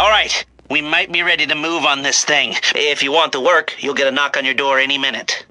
All right, we might be ready to move on this thing. If you want the work, you'll get a knock on your door any minute.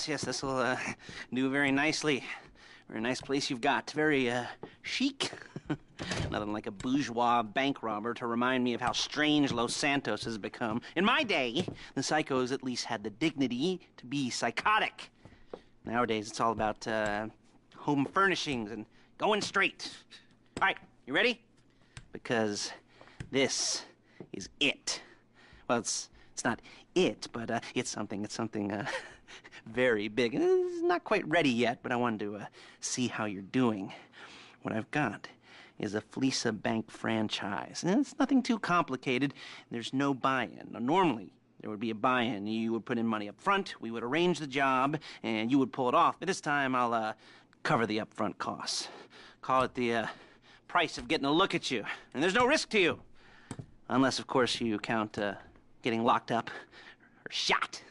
Yes, this will do very nicely. Very nice place you've got. Very chic. Nothing like a bourgeois bank robber to remind me of how strange Los Santos has become. In my day, the psychos at least had the dignity to be psychotic. Nowadays, it's all about home furnishings and going straight. All right, you ready? Because this is it. Well, it's not it, but it's something very big. It's not quite ready yet, but I wanted to see how you're doing. What I've got is a Fleesa Bank franchise. And it's nothing too complicated. There's no buy-in. Now, normally, there would be a buy-in. You would put in money up front, we would arrange the job, and you would pull it off. But this time, I'll cover the upfront costs. Call it the price of getting a look at you. And there's no risk to you. Unless, of course, you count getting locked up or shot.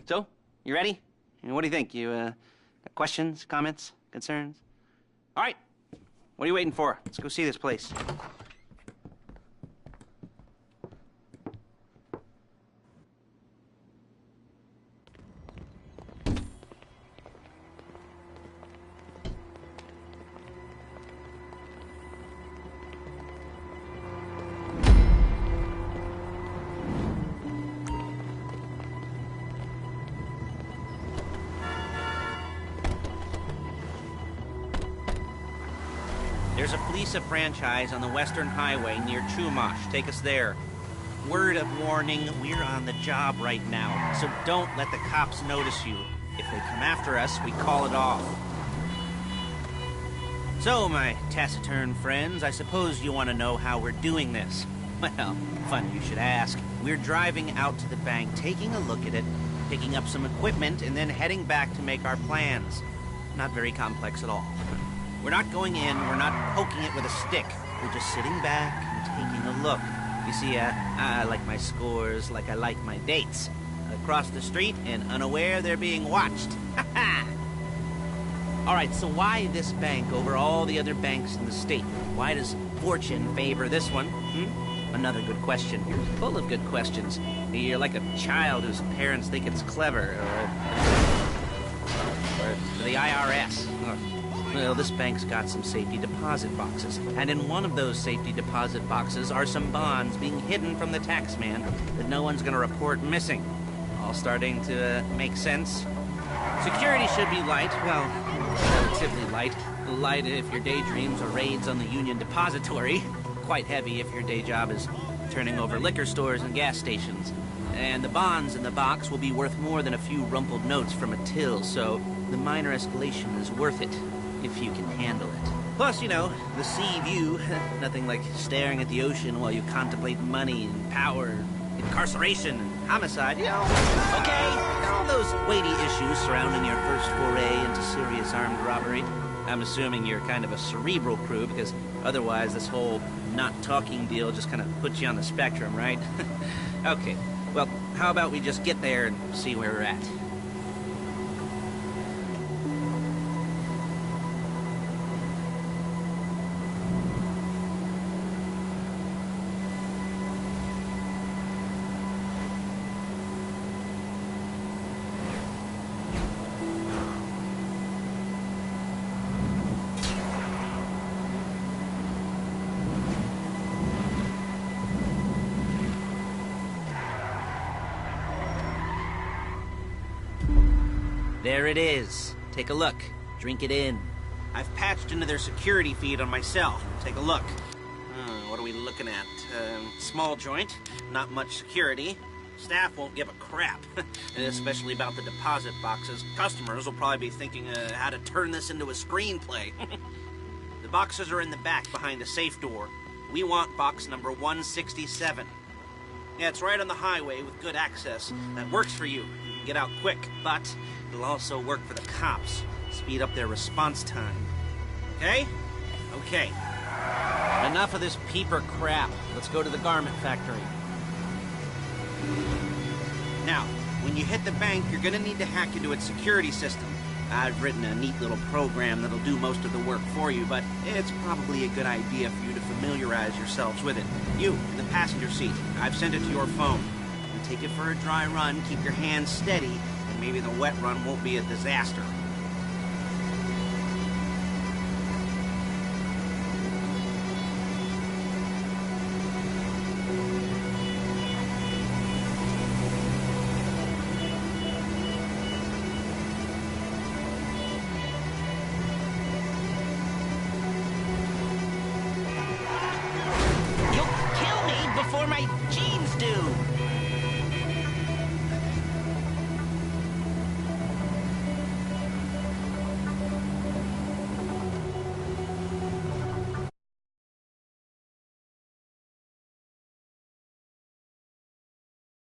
So, you ready? What do you think? You got questions, comments, concerns? All right. What are you waiting for? Let's go see this place. There's a Fleece franchise on the Western Highway near Chumash. Take us there. Word of warning, we're on the job right now, so don't let the cops notice you. If they come after us, we call it off. So, my taciturn friends, I suppose you want to know how we're doing this. Well, funny you should ask. We're driving out to the bank, taking a look at it, picking up some equipment, and then heading back to make our plans. Not very complex at all. We're not going in, we're not poking it with a stick. We're just sitting back and taking a look. You see, I like my scores like I like my dates. Across the street and unaware they're being watched. Ha ha! Alright, so why this bank over all the other banks in the state? Why does fortune favor this one? Another good question. You're full of good questions. You're like a child whose parents think it's clever, or the IRS. Well, this bank's got some safety deposit boxes, and in one of those safety deposit boxes are some bonds being hidden from the taxman that no one's gonna report missing. All starting to make sense? Security should be light, well, relatively light. Light if your daydreams are raids on the Union Depository. Quite heavy if your day job is turning over liquor stores and gas stations. And the bonds in the box will be worth more than a few rumpled notes from a till, so the minor escalation is worth it, if you can handle it. Plus, you know, the sea view. Nothing like staring at the ocean while you contemplate money and power, incarceration and homicide, you know. Okay, all those weighty issues surrounding your first foray into serious armed robbery. I'm assuming you're kind of a cerebral crew, because otherwise this whole not talking deal just kind of puts you on the spectrum, right? Okay, well, how about we just get there and see where we're at? There it is. Take a look. Drink it in. I've patched into their security feed on my cell. Take a look. What are we looking at? Small joint, not much security. Staff won't give a crap, especially about the deposit boxes. Customers will probably be thinking how to turn this into a screenplay. The boxes are in the back behind a safe door. We want box number 167. Yeah, it's right on the highway with good access. That works for you. You can get out quick, but it'll also work for the cops. Speed up their response time. Okay? Okay. Enough of this peeper crap. Let's go to the garment factory. Now, when you hit the bank, you're gonna need to hack into its security system. I've written a neat little program that'll do most of the work for you, but it's probably a good idea for you to familiarize yourselves with it. You, in the passenger seat, I've sent it to your phone. You take it for a dry run, keep your hands steady, and maybe the wet run won't be a disaster.